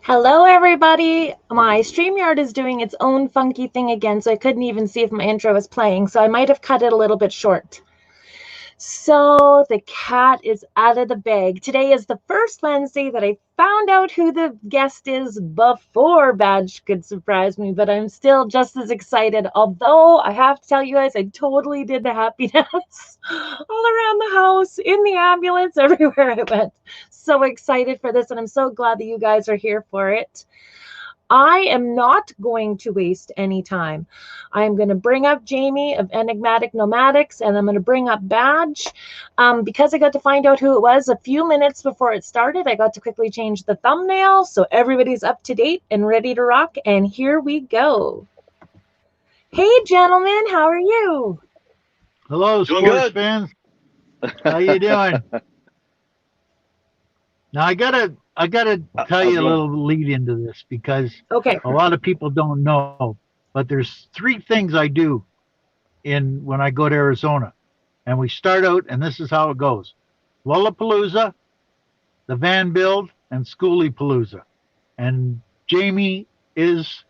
Hello, everybody. My StreamYard is doing its own funky thing again, so I couldn't even see if my intro was playing, so I might have cut it a little bit short. So the cat is out of the bag. Today is the first Wednesday that I found out who the guest is before Badge could surprise me, but I'm still just as excited. Although I have to tell you guys, I totally did the happy dance all around the house, in the ambulance, everywhere I went. So excited for this, and I'm so glad that you guys are here for it. I am not going to waste any time. I'm going to bring up Jamie of Enigmatic Nomadics, and I'm going to bring up Badge. Because I got to find out who it was a few minutes before it started, I got to quickly change the thumbnail so everybody's up to date and ready to rock, and here we go. Hey, gentlemen, how are you? Hello, sports fans. How you doing? Now I gotta tell you a little lead into this because a lot of people don't know, but there's 3 things I do when I go to Arizona, and we start out, and this is how it goes: Lollapalooza, the van build, and Schoolypalooza. And Jamie is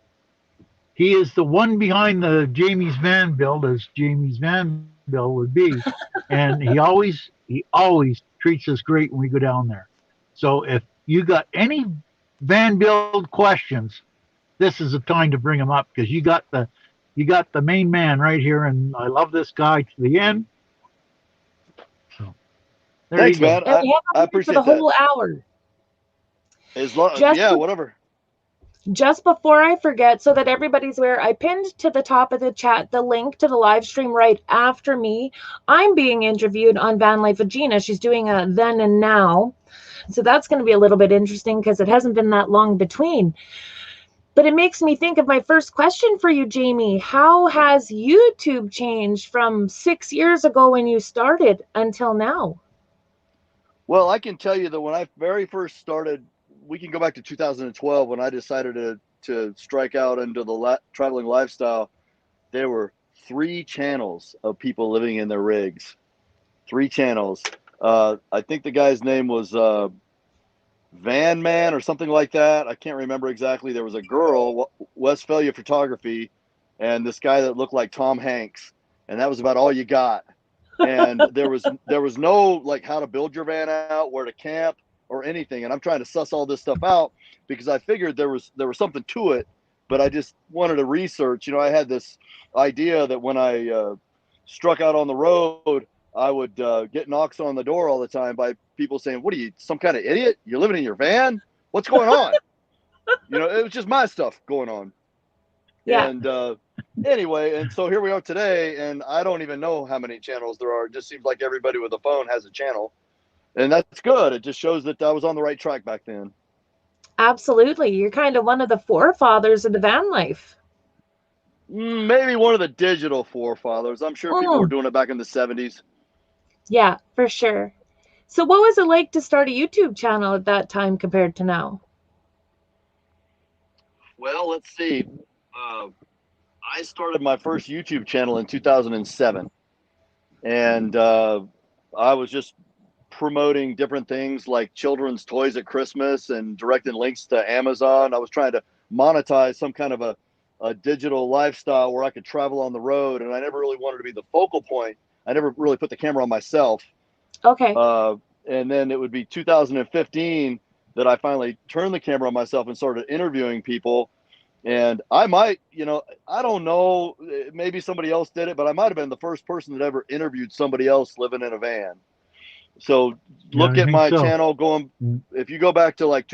the one behind the Jamie's van build, as Jamie's van build would be, and he always treats us great when we go down there. So if you got any van build questions, this is the time to bring them up, because you got the main man right here, and I love this guy to the end. So thanks, man. I appreciate that. For the whole hour. As long, yeah, whatever. Just before I forget, so that everybody's aware, I pinned to the top of the chat the link to the live stream right after me. I'm being interviewed on Van Life with Gina. She's doing a then and now. So that's going to be a little bit interesting because it hasn't been that long between. But it makes me think of my first question for you, Jamie. How has YouTube changed from 6 years ago when you started until now? Well, I can tell you that when I very first started, we can go back to 2012 when I decided to strike out into the traveling lifestyle. There were 3 channels of people living in their rigs. 3 channels. I think the guy's name was Van Man or something like that. I can't remember exactly. There was a girl, Westphalia Photography, and this guy that looked like Tom Hanks, and that was about all you got. And there was no like how to build your van out, where to camp, or anything. And I'm trying to suss all this stuff out because I figured there was something to it, but I just wanted to research. You know, I had this idea that when I struck out on the road, I would get knocks on the door all the time by people saying, "What are you, some kind of idiot? You're living in your van? What's going on?" You know, it was just my stuff going on. Yeah. And anyway, and so here we are today, and I don't even know how many channels there are. It just seems like everybody with a phone has a channel. And that's good. It just shows that I was on the right track back then. Absolutely. You're kind of one of the forefathers of the van life. Maybe one of the digital forefathers. I'm sure people were doing it back in the 70s. Yeah, for sure. So what was it like to start a YouTube channel at that time compared to now? Well, let's see. I started my first YouTube channel in 2007. And I was just promoting different things like children's toys at Christmas and directing links to Amazon. I was trying to monetize some kind of a digital lifestyle where I could travel on the road, and I never really wanted to be the focal point. I never really put the camera on myself. Okay. And then it would be 2015 that I finally turned the camera on myself and started interviewing people. And I might, I don't know, maybe somebody else did it, but I might have been the first person that ever interviewed somebody else living in a van. So look at my channel if you go back to like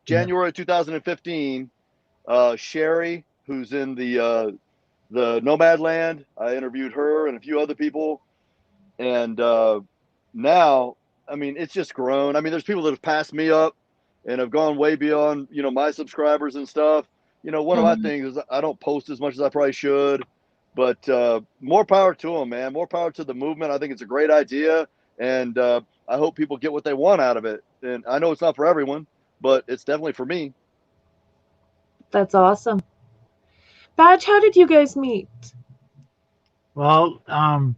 January 2015, Sherry, who's in the Nomad land, I interviewed her and a few other people. And now, I mean, it's just grown. I mean, there's people that have passed me up and have gone way beyond, my subscribers and stuff. One of my things is I don't post as much as I probably should, but more power to them, man. More power to the movement. I think it's a great idea, and I hope people get what they want out of it. And I know it's not for everyone, but it's definitely for me. That's awesome. Badge, how did you guys meet? Well, I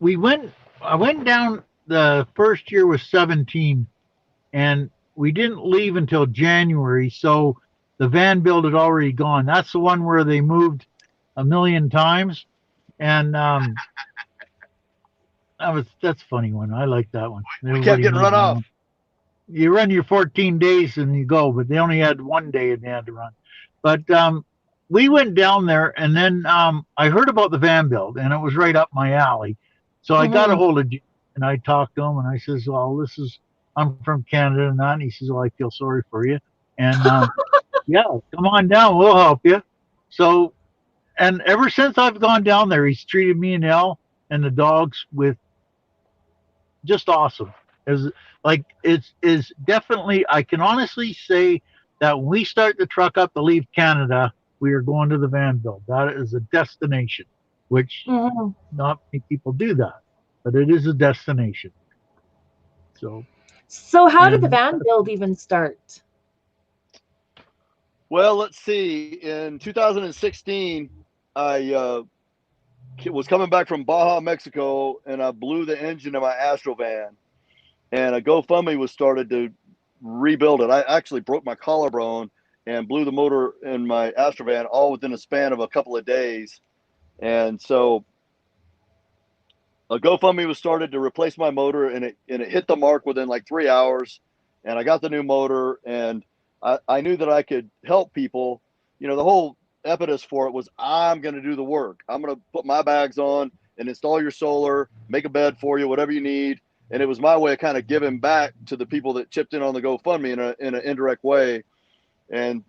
went down the first year was 17, and we didn't leave until January, so the van build had already gone. That's the one where they moved 1,000,000 times, and that's a funny one. I like that one. We kept getting run off. You run your 14 days and you go, but they only had one day and they had to run. But we went down there, and then I heard about the van build, and it was right up my alley. So I got a hold of Jim, and I talked to him, and I says, well, I'm from Canada and that. And he says, well, I feel sorry for you. And yeah, come on down. We'll help you. So, and ever since I've gone down there, he's treated me and Elle and the dogs with just awesome. It's definitely, I can honestly say that when we start the truck up to leave Canada, we are going to the van build. That is a destination, which not many people do that, but it is a destination. So how did the van build even start? Well, let's see. In 2016, I was coming back from Baja, Mexico, and I blew the engine of my Astro van. And a GoFundMe was started to rebuild it. I actually broke my collarbone and blew the motor in my Astro van all within a span of a couple of days. And so a GoFundMe was started to replace my motor, and it hit the mark within like 3 hours. And I got the new motor, and I knew that I could help people. The whole impetus for it was, I'm going to do the work. I'm going to put my bags on and install your solar, make a bed for you, whatever you need. And it was my way of kind of giving back to the people that chipped in on the GoFundMe in an indirect way. And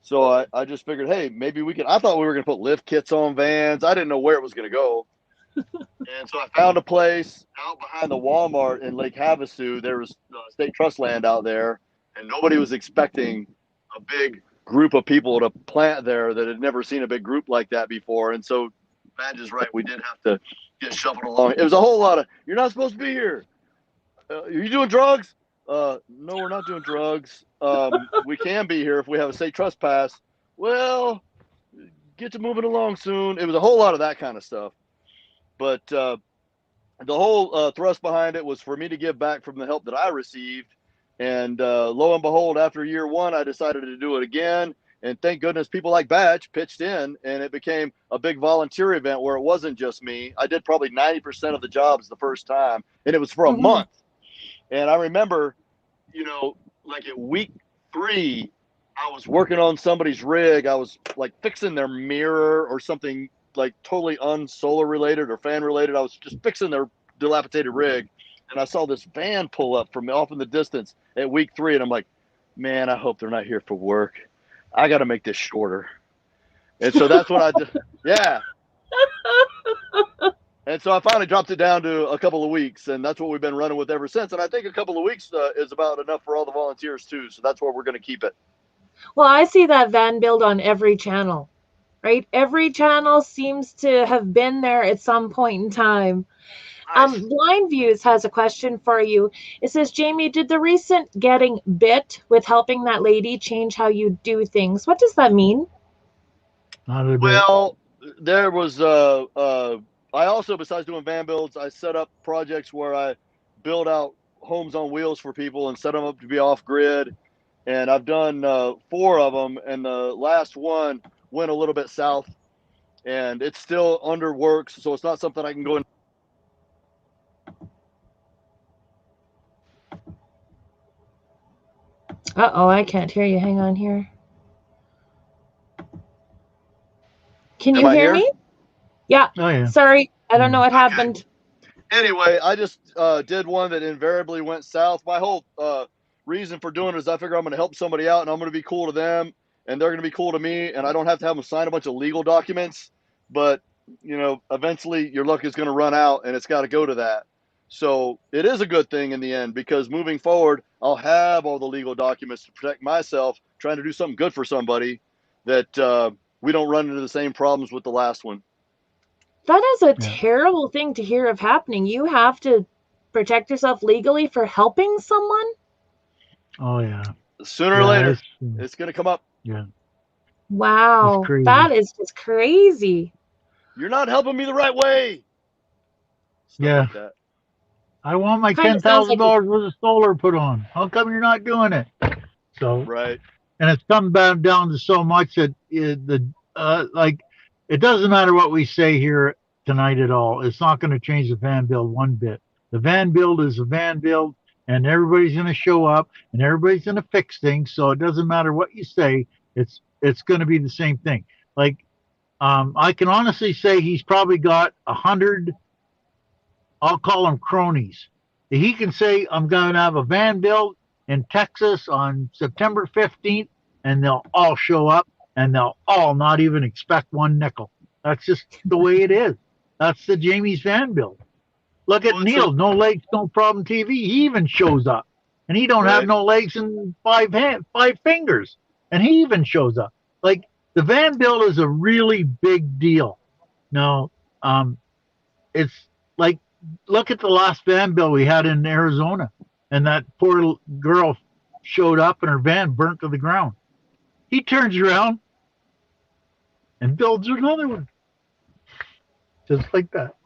so I just figured, hey, maybe I thought we were going to put lift kits on vans. I didn't know where it was going to go. And so I found a place out behind the Walmart in Lake Havasu. There was state trust land out there, and nobody was expecting a big group of people to plant there that had never seen a big group like that before. And so Badge is right. We did have to get shuffled along. It was a whole lot of, you're not supposed to be here. Are you doing drugs? No, we're not doing drugs. We can be here if we have a state trust pass. Well, get to moving along soon. It was a whole lot of that kind of stuff. But the whole thrust behind it was for me to give back from the help that I received. And lo and behold, after year one, I decided to do it again. And thank goodness people like Badge pitched in, and it became a big volunteer event where it wasn't just me. I did probably 90% of the jobs the first time, and it was for a month. And I remember, like at week 3, I was working on somebody's rig. I was like fixing their mirror or something like totally unsolar related or fan related. I was just fixing their dilapidated rig. And I saw this van pull up from off in the distance at week 3. And I'm like, man, I hope they're not here for work. I got to make this shorter. And so that's what I did. Yeah. And so I finally dropped it down to a couple of weeks, and that's what we've been running with ever since. And I think a couple of weeks is about enough for all the volunteers too. So that's where we're going to keep it. Well, I see that van build on every channel, right? Every channel seems to have been there at some point in time. Nice. Blind Views has a question for you. It says, Jamie, did the recent getting bit with helping that lady change how you do things? What does that mean? Well, there was I also, besides doing van builds, I set up projects where I build out homes on wheels for people and set them up to be off grid. And I've done 4 of them, and the last one went a little bit south, and it's still under works, so it's not something I can go in. Uh-oh, I can't hear you. Hang on here. Can you hear me? Yeah. Oh, yeah. Sorry, I don't know what happened. Anyway, I just did one that invariably went south. My whole reason for doing it is I figure I'm going to help somebody out, and I'm going to be cool to them, and they're going to be cool to me, and I don't have to have them sign a bunch of legal documents. But, you know, eventually your luck is going to run out, and it's got to go to that. So it is a good thing in the end, because moving forward, I'll have all the legal documents to protect myself, trying to do something good for somebody, that we don't run into the same problems with the last one. That is a terrible thing to hear of happening. You have to protect yourself legally for helping someone? Oh, yeah. Sooner or later, it's going to come up. Yeah. Wow. That is just crazy. You're not helping me the right way. Stuff like that. I want my $10,000 worth of solar put on. How come you're not doing it? So right. And it's come down to so much that like it doesn't matter what we say here tonight at all. It's not going to change the van build one bit. The van build is a van build, and everybody's going to show up, and everybody's going to fix things. So it doesn't matter what you say. It's going to be the same thing. Like I can honestly say he's probably got 100. I'll call them cronies. He can say, I'm going to have a van built in Texas on September 15th, and they'll all show up, and they'll all not even expect one nickel. That's just the way it is. That's the Jamie's van build. Look at Neil, no legs, no problem TV. He even shows up, and he don't have no legs and five fingers, and he even shows up. Like, the van build is a really big deal. Now, it's like, look at the last van build we had in Arizona, and that poor girl showed up and her van burnt to the ground. He turns around and builds another one, just like that.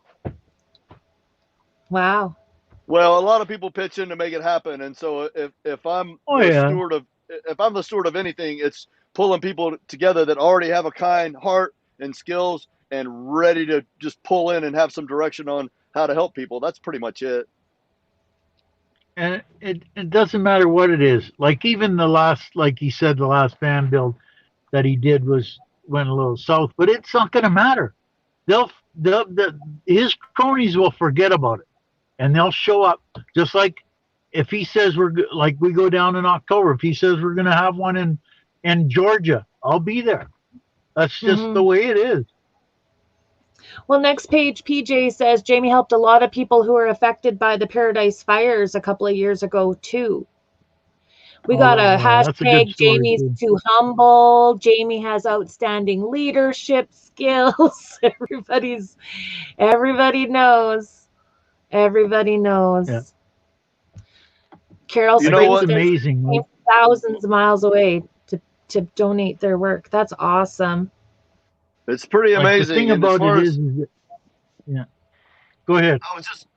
Wow. Well, a lot of people pitch in to make it happen, and so if I'm the steward of anything, it's pulling people together that already have a kind heart and skills and ready to just pull in and have some direction on how to help people. That's pretty much it. And it doesn't matter what it is. Like even the last, like he said, the last van build that he did went a little south, but it's not going to matter. His cronies will forget about it, and they'll show up. Just like if he says we go down in October, if he says we're going to have one in Georgia, I'll be there. That's just the way it is. Well, next page, PJ says Jamie helped a lot of people who were affected by the Paradise fires a couple of years ago, too. We got a hashtag Jamie's too humble. Jamie has outstanding leadership skills. Everybody knows. Everybody knows. Yeah. Carol Springs is amazing. Thousands of miles away to donate their work. That's awesome. It's pretty amazing. The thing about it is yeah. Go ahead.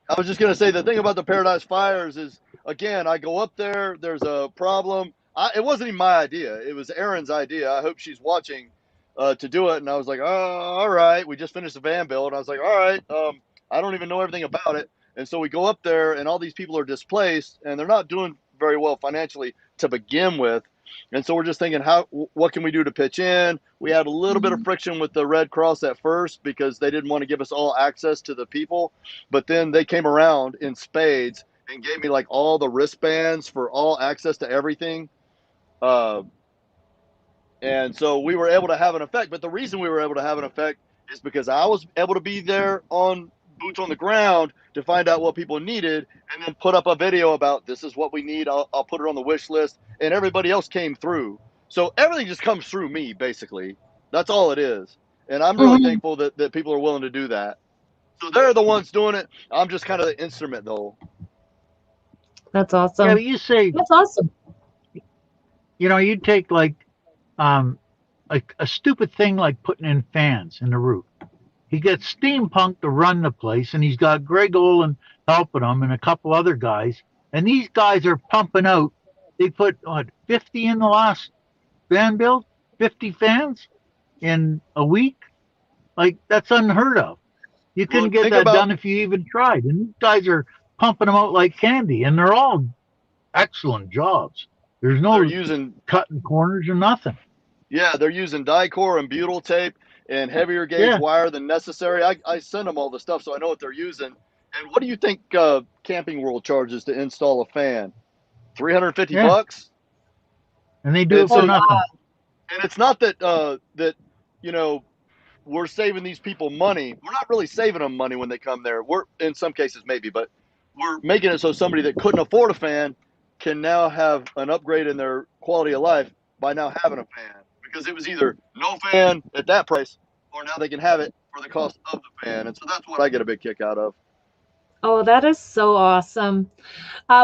I was just going to say, the thing about the Paradise Fires is, again, I go up there, there's a problem. It wasn't even my idea. It was Erin's idea. I hope she's watching to do it. And I was like, oh, all right. We just finished the van build. I was like, all right, I don't even know everything about it. And so we go up there, and all these people are displaced, and they're not doing very well financially to begin with. And so we're just thinking, what can we do to pitch in? We had a little bit of friction with the Red Cross at first because they didn't want to give us all access to the people. But then they came around in spades and gave me like all the wristbands for all access to everything. And so we were able to have an effect. But the reason we were able to have an effect is because I was able to be there on boots on the ground to find out what people needed, and then put up a video about this is what we need. I'll put it on the wish list, and everybody else came through. So everything just comes through me, basically. That's all it is. And I'm really thankful that people are willing to do that. So they're the ones doing it. I'm just kind of the instrument, though. That's awesome. Yeah, but you say that's awesome. You know, you take like a stupid thing like putting in fans in the roof. He gets Steampunk to run the place, and he's got Greg Olin helping him and a couple other guys. And these guys are pumping out. They put, 50 in the last van build? 50 fans in a week? Like, that's unheard of. You couldn't get that done if you even tried. And these guys are pumping them out like candy, and they're all excellent jobs. There's no they're using cutting corners or nothing. Yeah, they're using Dicor and butyl tape and heavier gauge wire than necessary. I send them all the stuff so I know what they're using. And what do you think Camping World charges to install a fan? 350 bucks? And they do it for nothing. And it's not that that we're saving these people money. We're not really saving them money when they come there. We're in some cases maybe, but we're making it so somebody that couldn't afford a fan can now have an upgrade in their quality of life by now having a fan, because it was either no fan at that price or now they can have it for the cost of the fan. And so that's what I get a big kick out of. Oh, that is so awesome.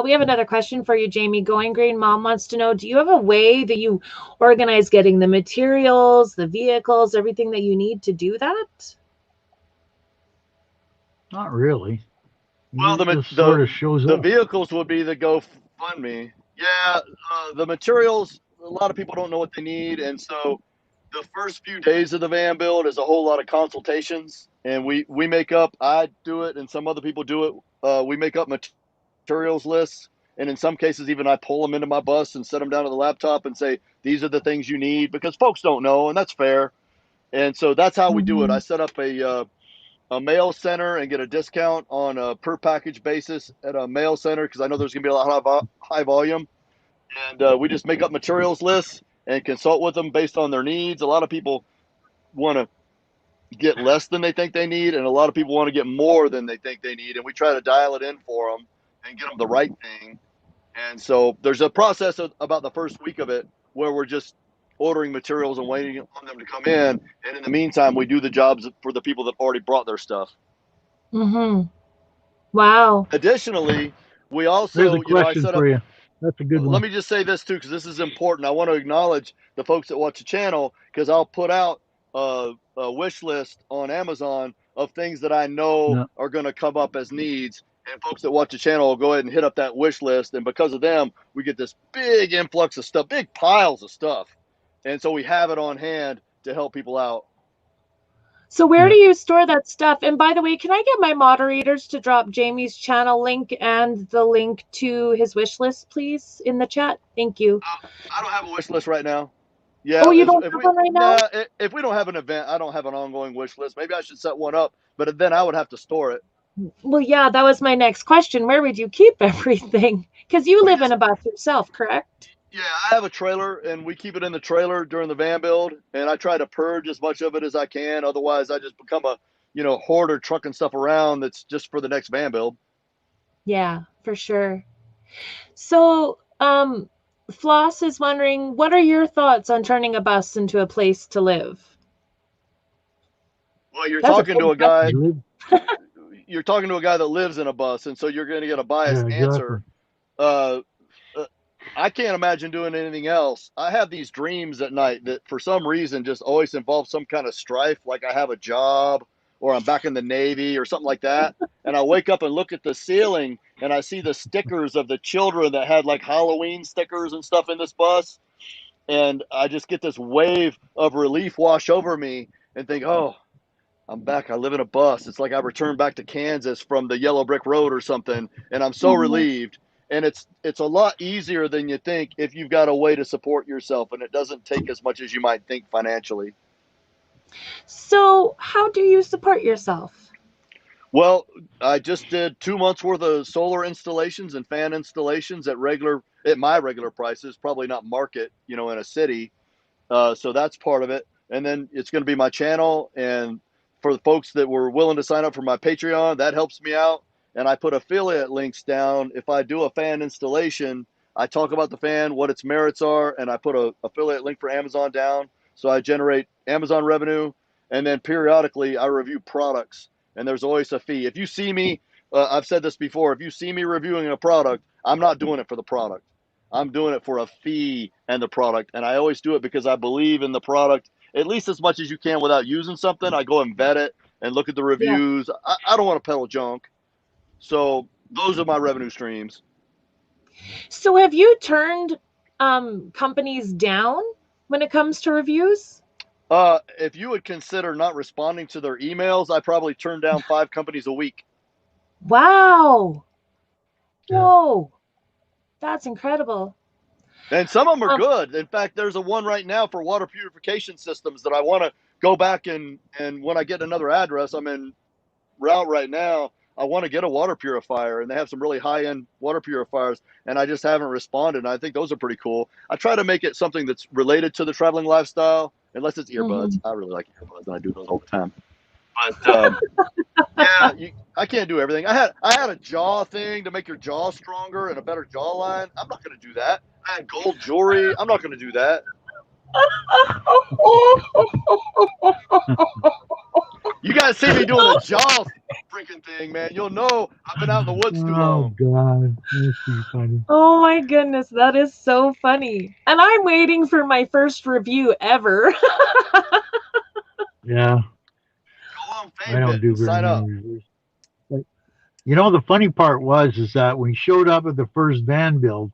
We have another question for you, Jamie. Going Green Mom wants to know, do you have a way that you organize getting the materials, the vehicles, everything that you need to do that? Not really. Well, the vehicles would be the GoFundMe. Yeah, the materials, a lot of people don't know what they need. And so the first few days of the van build is a whole lot of consultations. And we make up, I do it and some other people do it. We make up materials lists. And in some cases, even I pull them into my bus and set them down to the laptop and say, these are the things you need, because folks don't know, and that's fair. And so that's how we do it. I set up a mail center and get a discount on a per package basis at a mail center, because I know there's going to be a lot of high volume. And we just make up materials lists and consult with them based on their needs. A lot of people want to get less than they think they need, and a lot of people want to get more than they think they need. And we try to dial it in for them and get them the right thing. And so there's a process about the first week of it where we're just ordering materials and waiting on them to come in. And in the meantime, we do the jobs for the people that already brought their stuff. Mm-hmm. Wow. Additionally, we also, There's a question for you. That's a good one. Let me just say this too, because this is important. I want to acknowledge the folks that watch the channel, because I'll put out a wish list on Amazon of things that I know are going to come up as needs. And folks that watch the channel will go ahead and hit up that wish list. And because of them, we get this big influx of stuff, big piles of stuff. And so we have it on hand to help people out. So where do you store that stuff? And by the way, can I get my moderators to drop Jamie's channel link and the link to his wish list, please, in the chat? Thank you. I don't have a wish list right now. Yeah. Oh, you don't have one right now? If we don't have an event, I don't have an ongoing wish list. Maybe I should set one up, but then I would have to store it. Well, yeah, that was my next question. Where would you keep everything? Because you live in a bus yourself, correct? Yeah, I have a trailer, and we keep it in the trailer during the van build, and I try to purge as much of it as I can. Otherwise, I just become a hoarder trucking stuff around that's just for the next van build. Yeah, for sure. So, Floss is wondering, what are your thoughts on turning a bus into a place to live? Well, you're talking to a guy. You're talking to a guy that lives in a bus, and so you're going to get a biased answer. I can't imagine doing anything else. I have these dreams at night that for some reason just always involve some kind of strife, like I have a job or I'm back in the Navy or something like that. And I wake up and look at the ceiling and I see the stickers of the children that had like Halloween stickers and stuff in this bus. And I just get this wave of relief wash over me and think, oh, I'm back. I live in a bus. It's like I returned back to Kansas from the yellow brick road or something. And I'm so relieved. And it's a lot easier than you think if you've got a way to support yourself, and it doesn't take as much as you might think financially. So how do you support yourself? Well, I just did 2 months worth of solar installations and fan installations at my regular prices, probably not market, in a city. So that's part of it. And then it's going to be my channel. And for the folks that were willing to sign up for my Patreon, that helps me out. And I put affiliate links down. If I do a fan installation, I talk about the fan, what its merits are, and I put an affiliate link for Amazon down. So I generate Amazon revenue. And then periodically I review products. And there's always a fee. If you see me, I've said this before, if you see me reviewing a product, I'm not doing it for the product. I'm doing it for a fee and the product. And I always do it because I believe in the product at least as much as you can without using something. I go and vet it and look at the reviews. Yeah. I don't want to peddle junk. So those are my revenue streams. So have you turned companies down when it comes to reviews? If you would consider not responding to their emails, I probably turn down 5 companies a week. Wow. Whoa. That's incredible. And some of them are good. In fact, there's a one right now for water purification systems that I want to go back and when I get another address, I'm in route right now. I want to get a water purifier, and they have some really high-end water purifiers, and I just haven't responded. And I think those are pretty cool. I try to make it something that's related to the traveling lifestyle, unless it's earbuds. I really like earbuds, and I do those all the time. But yeah, I can't do everything. I had a jaw thing to make your jaw stronger and a better jawline. I'm not going to do that. I had gold jewelry. I'm not going to do that. You guys see me doing a jaw freaking thing, man. You'll know I've been out in the woods too long. Oh, God. That's too funny. Oh, my goodness. That is so funny. And I'm waiting for my first review ever. Yeah. Go on I don't do very sign many up. reviews. But, you know, the funny part is that when he showed up at the first van build,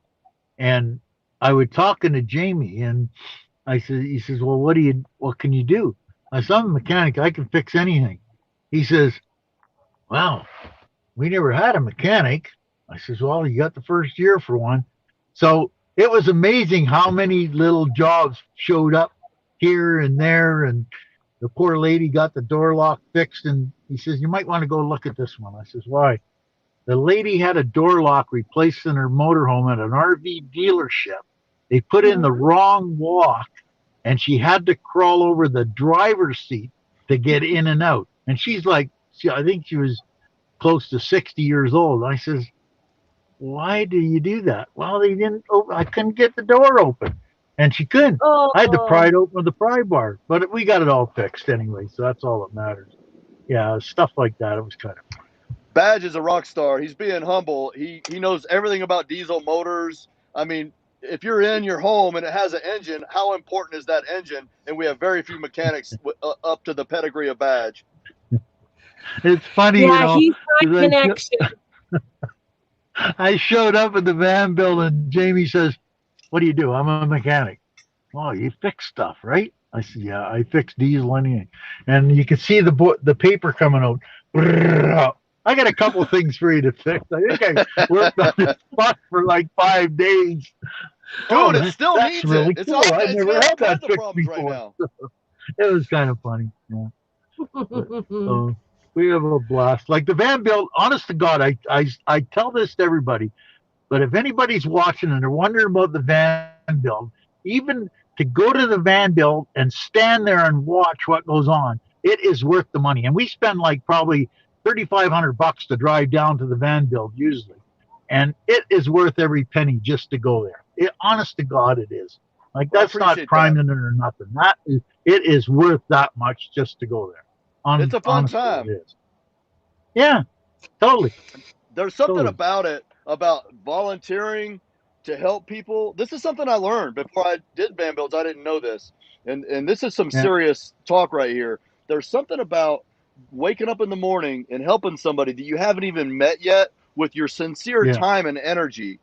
and I was talking to Jamie, and he says, well, what can you do? I said, I'm a mechanic. I can fix anything. He says, well, we never had a mechanic. I says, well, you got the first year for one. So it was amazing how many little jobs showed up here and there. And the poor lady got the door lock fixed. And he says, you might want to go look at this one. I says, why? The lady had a door lock replaced in her motorhome at an RV dealership. They put in the wrong lock, and she had to crawl over the driver's seat to get in and out. And she's like, I think she was close to 60 years old. I says, why do you do that? Well, they didn't open. I couldn't get the door open. And she couldn't. Oh. I had to pry it open with the pry bar. But we got it all fixed anyway, so that's all that matters. Yeah, stuff like that. It was kind of fun. Badge is a rock star. He's being humble. He knows everything about diesel motors. I mean, if you're in your home and it has an engine, how important is that engine? And we have very few mechanics up to the pedigree of Badge. It's funny, yeah, he's got connection. I showed up at the van build, and Jamie says, what do you do? I'm a mechanic. Oh, you fix stuff, right? I said, yeah, I fix diesel anything. And you can see the paper coming out. I got a couple of things for you to fix. I think I worked on this spot for like 5 days. Dude, it still needs really it. Cool. I've never had that fixed before. Right now. It was kind of funny. Yeah. So we have a blast. Like the van build, honest to God, I tell this to everybody, but if anybody's watching and they're wondering about the van build, even to go to the van build and stand there and watch what goes on, it is worth the money. And we spend like probably $3,500 to drive down to the van build usually. And it is worth every penny just to go there. Honest to God, it is. Like, that's not priming it or nothing. It is worth that much just to go there. It's a fun time. It is. Yeah, totally. There's something about it, about volunteering to help people. This is something I learned before I did van builds. I didn't know this. And this is some serious talk right here. There's something about waking up in the morning and helping somebody that you haven't even met yet with your sincere time and energy.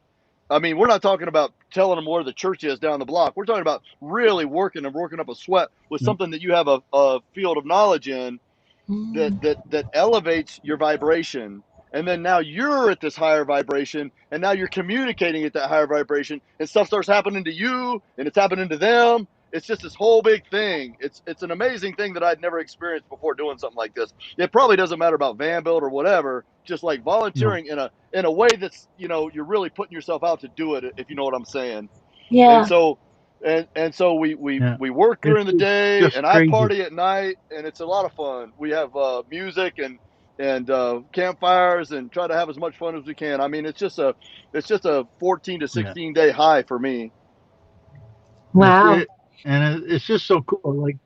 I mean, we're not talking about telling them where the church is down the block. We're talking about really working up a sweat with something that you have a field of knowledge in that elevates your vibration. And then now you're at this higher vibration, and now you're communicating at that higher vibration, and stuff starts happening to you, and it's happening to them. It's just this whole big thing. It's an amazing thing that I'd never experienced before doing something like this. It probably doesn't matter about van build or whatever, just like volunteering in a way that's, you're really putting yourself out to do it, if you know what I'm saying. Yeah. And so we work during the day, and I party at night, and it's a lot of fun. We have music and campfires, and try to have as much fun as we can. I mean, it's just a 14 to 16 day high for me. Wow. And it's just so cool. Like,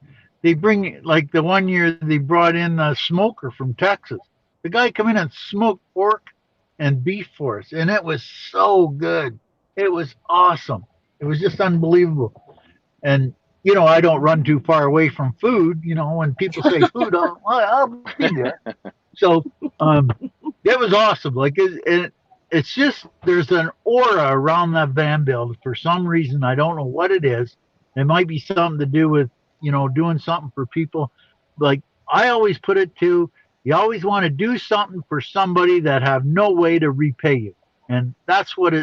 they bring, like the one year they brought in a smoker from Texas. The guy come in and smoked pork and beef for us, and it was so good. It was awesome. It was just unbelievable. And I don't run too far away from food. When people say food, I'll be there. So it was awesome. Like, it's just, there's an aura around that van build for some reason. I don't know what it is. It might be something to do with, doing something for people. Like, I always put it to, you always want to do something for somebody that have no way to repay you. And that's what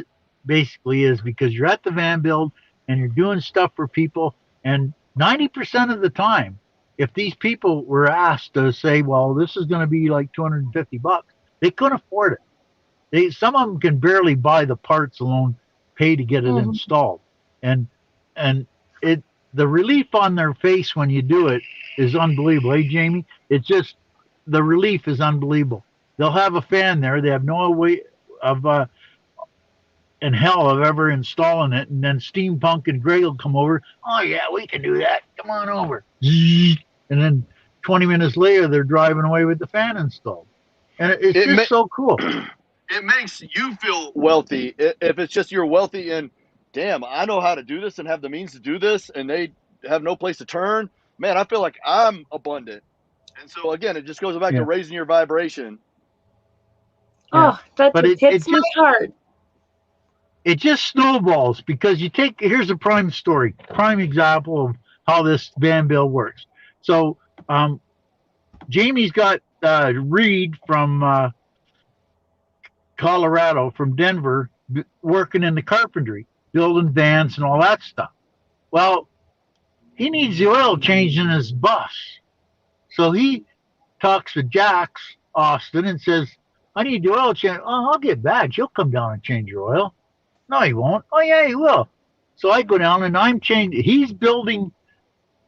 basically is because you're at the van build and you're doing stuff for people. And 90% of the time, if these people were asked to say, well, this is going to be like $250, they couldn't afford it. Some of them can barely buy the parts alone, pay to get it installed. And the relief on their face when you do it is unbelievable. Hey, Jamie, it's just, the relief is unbelievable. They'll have a fan there. They have no way of, in hell of ever installing it. And then Steampunk and Greg will come over. Oh, yeah, we can do that. Come on over. And then 20 minutes later, they're driving away with the fan installed. And it's just so cool. It makes you feel wealthy. If it's just you're wealthy and, damn, I know how to do this and have the means to do this, and they have no place to turn, man, I feel like I'm abundant. And so, again, it just goes back to raising your vibration. Oh, that hits my heart. It just snowballs because here's a prime example of how this van build works. So Jamie's got Reed from Colorado, from Denver, working in the carpentry, building vans and all that stuff. Well, he needs the oil changed in his bus. So he talks to Jax Austin and says, I need the oil change. Oh, I'll get Badge. He'll come down and change your oil. No, he won't. Oh, yeah, he will. So I go down and I'm changing. He's building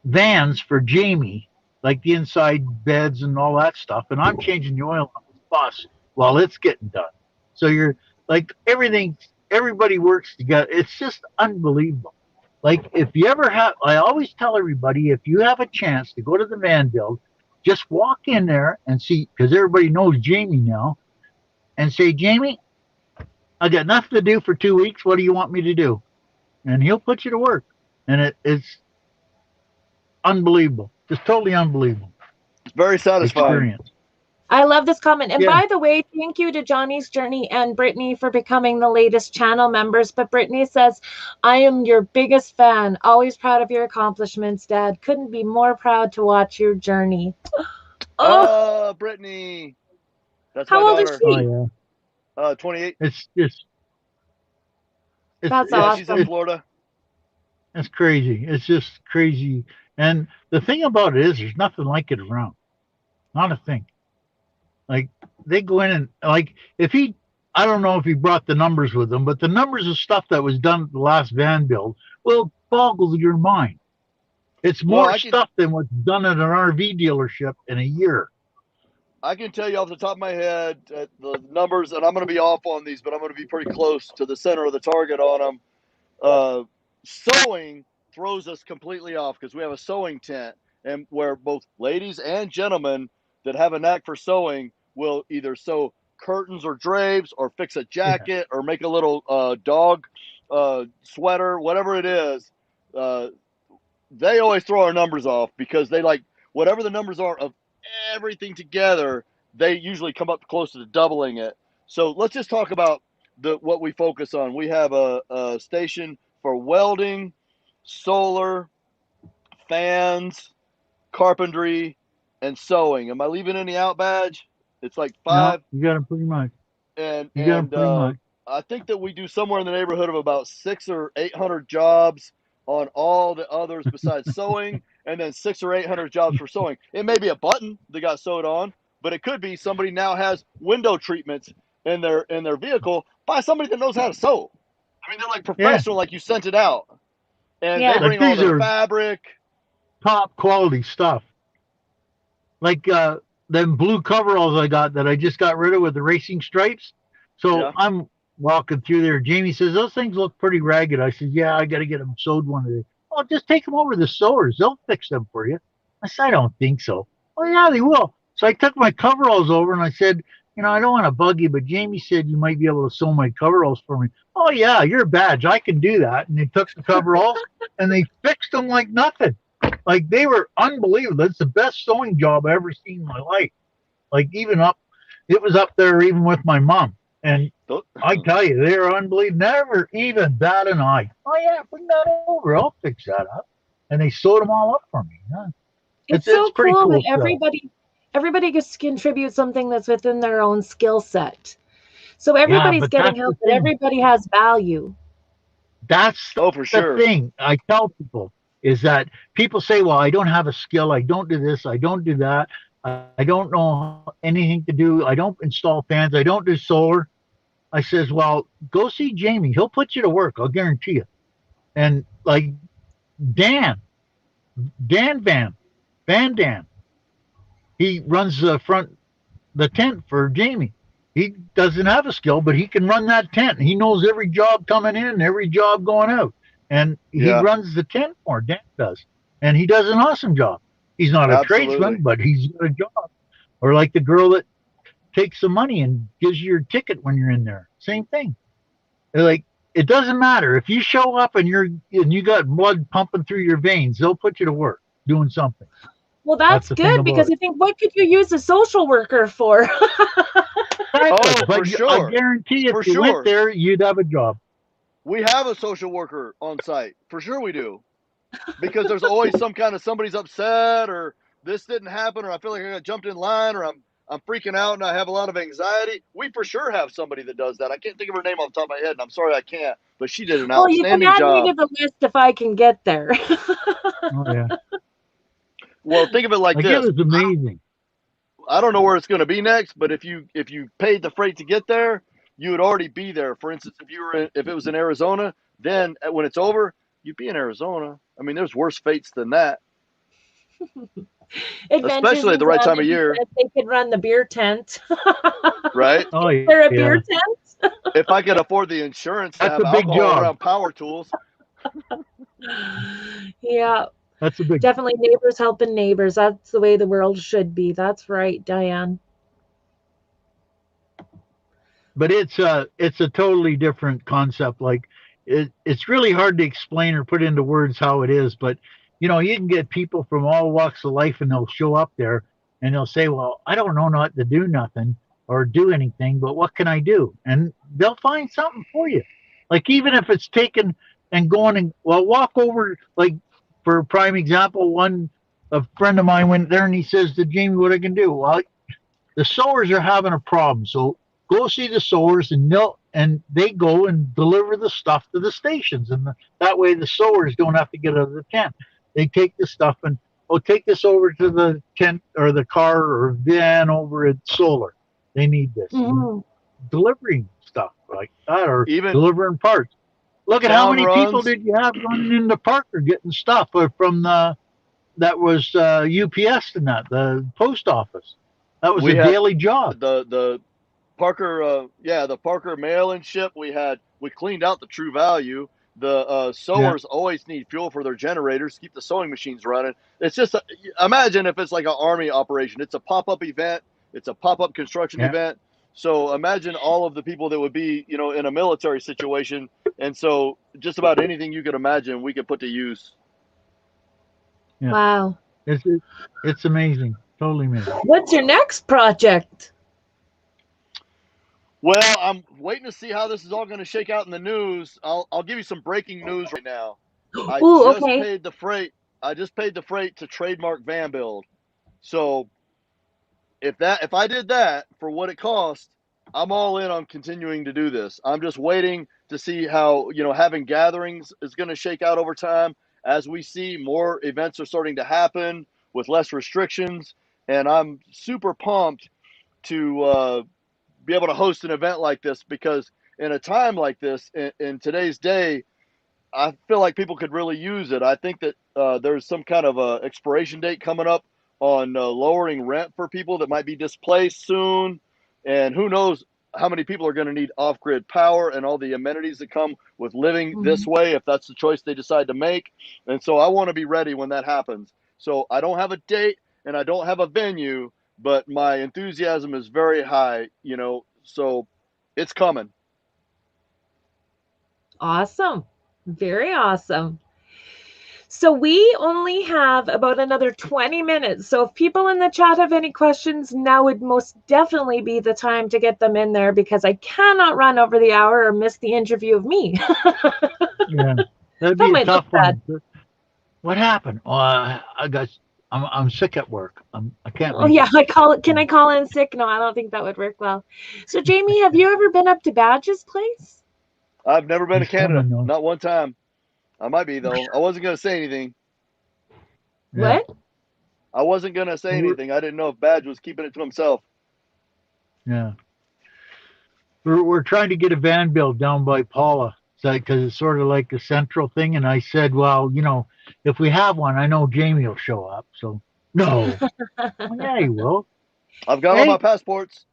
vans for Jamie, like the inside beds and all that stuff. And I'm changing the oil on his bus while it's getting done. So you're like everybody works together. It's just unbelievable. Like if you ever have, I always tell everybody, if you have a chance to go to the van build, just walk in there and see, because everybody knows Jamie now, and say, Jamie, I got nothing to do for 2 weeks. What do you want me to do? And he'll put you to work. And it's unbelievable. Just totally unbelievable. It's very satisfying. Experience. I love this comment. And by the way, thank you to Johnny's Journey and Brittany for becoming the latest channel members. But Brittany says, I am your biggest fan. Always proud of your accomplishments, Dad. Couldn't be more proud to watch your journey. Oh, Brittany. That's how old is she? Oh, yeah. 28. It's That's awesome. She's in Florida. It's crazy. It's just crazy. And the thing about it is there's nothing like it around. Not a thing. Like they go in and like I don't know if he brought the numbers with him, but the numbers of stuff that was done at the last van build will boggle your mind. It's more stuff than what's done at an RV dealership in a year. I can tell you off the top of my head the numbers, and I'm going to be off on these, but I'm going to be pretty close to the center of the target on them. Sewing throws us completely off because we have a sewing tent, and where both ladies and gentlemen that have a knack for sewing will either sew curtains or drapes or fix a jacket or make a little dog sweater, whatever it is. They always throw our numbers off because they like whatever the numbers are of everything together, they usually come up close to doubling it. So let's just talk about what we focus on. We have a station for welding, solar, fans, carpentry, and sewing. Am I leaving any out, Badge? It's like 5. No, you got them pretty much. And I think that we do somewhere in the neighborhood of about 600 or 800 jobs on all the others besides sewing, and then 600 or 800 jobs for sewing. It may be a button that got sewed on, but it could be somebody now has window treatments in their vehicle by somebody that knows how to sew. I mean, they're like professional, like you sent it out, and they bring all their fabric, top quality stuff. Like them blue coveralls I got that I just got rid of with the racing stripes. So I'm walking through there. Jamie says, those things look pretty ragged. I said, yeah, I got to get them sewed one of the. Oh, just take them over to the sewers. They'll fix them for you. I said, I don't think so. Oh, yeah, they will. So I took my coveralls over and I said, you know, I don't want to bug you, but Jamie said you might be able to sew my coveralls for me. Oh, yeah, you're a Badge. I can do that. And they took the coveralls and they fixed them like nothing. Like they were unbelievable. That's the best sewing job I ever seen in my life. Like it was up there even with my mom. And I tell you, they're unbelievable. Never even bat an eye. Oh yeah, bring that over. I'll fix that up. And they sewed them all up for me. Huh? It's so pretty cool that everybody gets to contribute something that's within their own skill set. So everybody's getting help, but everybody has value. That's for sure. The thing I tell people is that people say, well, I don't have a skill. I don't do this. I don't do that. I don't know anything to do. I don't install fans. I don't do solar. I says, well, go see Jamie. He'll put you to work. I'll guarantee you. And like Dan Van Dan, he runs the tent for Jamie. He doesn't have a skill, but he can run that tent. He knows every job coming in, every job going out. And he runs the tent for Dan does. And he does an awesome job. He's not a tradesman, but he's got a job. Or like the girl that takes the money and gives you your ticket when you're in there. Same thing. They're like, it doesn't matter. If you show up and you got blood pumping through your veins, they'll put you to work doing something. Well, that's good, because I think, what could you use a social worker for? For sure. I guarantee if you went there, you'd have a job. We have a social worker on site. For sure we do. Because there's always somebody's upset, or this didn't happen, or I feel like I got jumped in line, or I'm freaking out and I have a lot of anxiety. We for sure have somebody that does that. I can't think of her name off the top of my head, and I'm sorry I can't, but she did an outstanding job. Well, you can add me to the list if I can get there. Oh, yeah. Well, think of it like this. It was amazing. I don't know where it's going to be next, but if you paid the freight to get there, you would already be there. For instance, if it was in Arizona, then when it's over, you'd be in Arizona. I mean, there's worse fates than that. Especially at the right time of year. They could run the beer tent. Right? Oh, yeah. There a beer tent? If I could afford the insurance to have alcohol around power tools. Yeah. That's a big. Definitely neighbors helping neighbors. That's the way the world should be. That's right, Diane. But it's a totally different concept. Like it's really hard to explain or put into words how it is. But you can get people from all walks of life, and they'll show up there and they'll say, "Well, I don't know not to do nothing or do anything, but what can I do?" And they'll find something for you. Like even if it's taken and going and walk over like. For a prime example, a friend of mine went there and he says to Jamie, what I can do? Well, the sowers are having a problem. So go see the sowers and they go and deliver the stuff to the stations. And that way the sowers don't have to get out of the tent. They take the stuff and, take this over to the tent or the car or van over at Solar. They need this. Mm-hmm. Delivering stuff like that or even delivering parts. Look at how many people did you have running into Parker getting stuff from that was UPS and the post office. That was a daily job. The Parker, the Parker mail and ship. We cleaned out the True Value. The sowers always need fuel for their generators, keep the sewing machines running. It's just imagine if it's like an army operation. It's a pop-up event. It's a pop-up construction event. So imagine all of the people that would be, in a military situation. And so just about anything you could imagine, we could put to use. Yeah. Wow. It's amazing. Totally amazing. What's your next project? Well, I'm waiting to see how this is all going to shake out in the news. I'll give you some breaking news right now. I just paid the freight to Trademark Van Build. So if I did that for what it cost, I'm all in on continuing to do this. I'm just waiting to see how, having gatherings is going to shake out over time. As we see more events are starting to happen with less restrictions. And I'm super pumped to be able to host an event like this, because in a time like this, in today's day, I feel like people could really use it. I think that there's some kind of a expiration date coming up on lowering rent for people that might be displaced soon. And who knows how many people are going to need off-grid power and all the amenities that come with living this way, if that's the choice they decide to make. And so I want to be ready when that happens. So I don't have a date and I don't have a venue, but my enthusiasm is very high, so it's coming. Awesome. Very awesome. So we only have about another 20 minutes. So if people in the chat have any questions, now would most definitely be the time to get them in there, because I cannot run over the hour or miss the interview of me. Yeah, that'd be a tough one. What happened? I got I'm sick at work. I can't. Oh yeah, Can I call in sick? No, I don't think that would work well. So Jamie, have you ever been up to Badge's place? I've never been to Canada. Not one time. I might be though. I wasn't gonna say anything. Yeah. What? I wasn't gonna say anything. I didn't know if Badge was keeping it to himself. Yeah. We're trying to get a van built down by Paula, because it's sort of like a central thing. And I said, well, if we have one, I know Jamie will show up. So no, well, yeah, he will. I've got all my passports.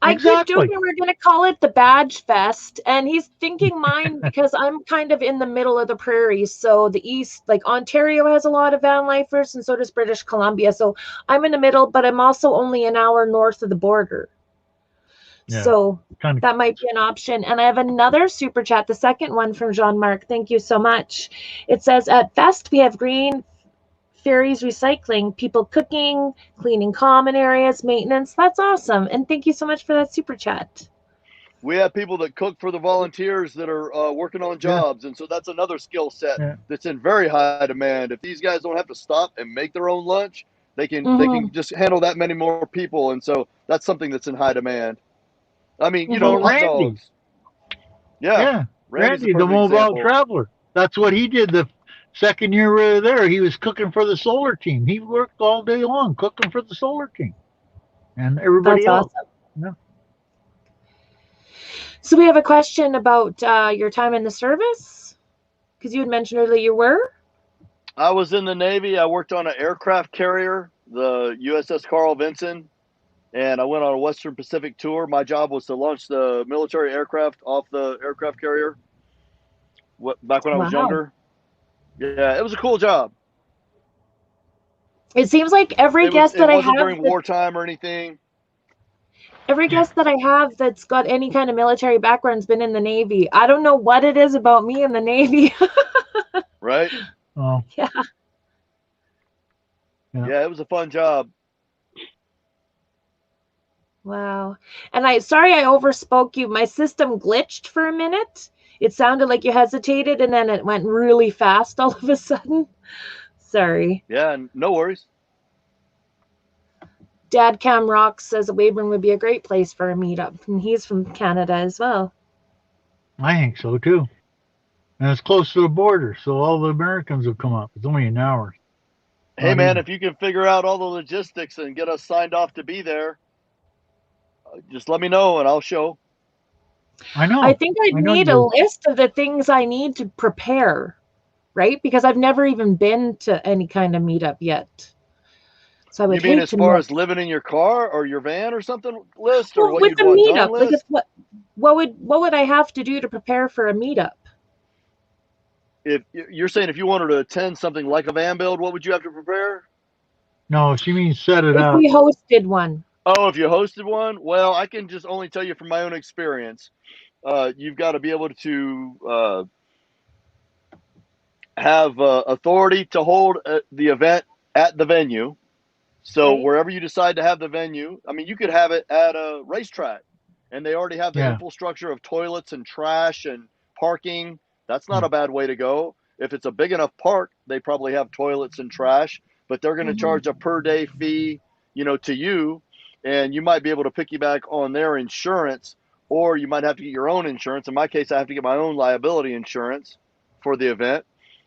I keep joking we're going to call it the Badge Fest, and he's thinking mine because I'm kind of in the middle of the prairies. So the east, like Ontario, has a lot of van lifers, and so does British Columbia. So I'm in the middle, but I'm also only an hour north of the border. Yeah, so that might be an option. And I have another super chat, the second one from Jean-Marc. Thank you so much. It says, at Fest, we have green ferries recycling, people cooking, cleaning common areas, maintenance. That's awesome. And thank you so much for that super chat. We have people that cook for the volunteers that are working on jobs. And so that's another skill set that's in very high demand. If these guys don't have to stop and make their own lunch, they can just handle that many more people. And so that's something that's in high demand. I mean, hot Randy. dogs. Yeah. Randy, the mobile traveler. That's what he did the second year we were there. He was cooking for the solar team. He worked all day long cooking for the solar team. And everybody else. Awesome. Yeah. So we have a question about your time in the service, because you had mentioned earlier you were? I was in the Navy. I worked on an aircraft carrier, the USS Carl Vinson. And I went on a Western Pacific tour. My job was to launch the military aircraft off the aircraft carrier. Back when I was younger. Yeah, it was a cool job. It seems like every guest that I have during wartime or anything. Every guest that I have that's got any kind of military background's been in the Navy. I don't know what it is about me in the Navy. Right? Oh. Yeah. Yeah, it was a fun job. Wow. And sorry I overspoke you. My system glitched for a minute. It sounded like you hesitated, and then it went really fast all of a sudden. Sorry. Yeah, no worries. Dad Cam Rock says Weyburn would be a great place for a meetup, and he's from Canada as well. I think so too. And it's close to the border, so all the Americans will come up. It's only an hour. Hey man, if you can figure out all the logistics and get us signed off to be there, just let me know and I'll show. I know. I think I'd need a list of the things I need to prepare, right? Because I've never even been to any kind of meetup yet. So I would You mean as far as living in your car or your van or something list, or what with you'd the want meetup? done list? Like what would I have to do to prepare for a meetup? If you're saying if you wanted to attend something like a van build, what would you have to prepare? No, she means set it up. If we hosted one. Oh, if you hosted one? Well, I can just only tell you from my own experience. You've got to be able to have authority to hold the event at the venue. So wherever you decide to have the venue, I mean, you could have it at a racetrack, and they already have the infrastructure of toilets and trash and parking. That's not a bad way to go. If it's a big enough park, they probably have toilets and trash, but they're going to charge a per day fee, to you, and you might be able to piggyback on their insurance, or you might have to get your own insurance. In my case, I have to get my own liability insurance for the event.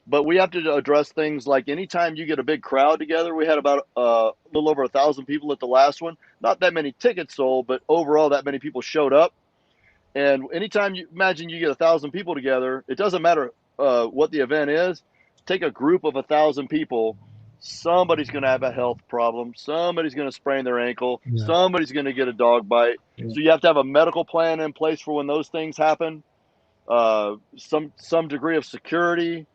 But we have to address things like anytime you get a big crowd together. We had about a little over 1,000 people at the last one. Not that many tickets sold, but overall that many people showed up. And anytime you imagine you get 1,000 people together, it doesn't matter what the event is. Take a group of 1,000 people. Somebody's going to have a health problem. Somebody's going to sprain their ankle. Yeah. Somebody's going to get a dog bite. Yeah. So you have to have a medical plan in place for when those things happen. Some degree of security.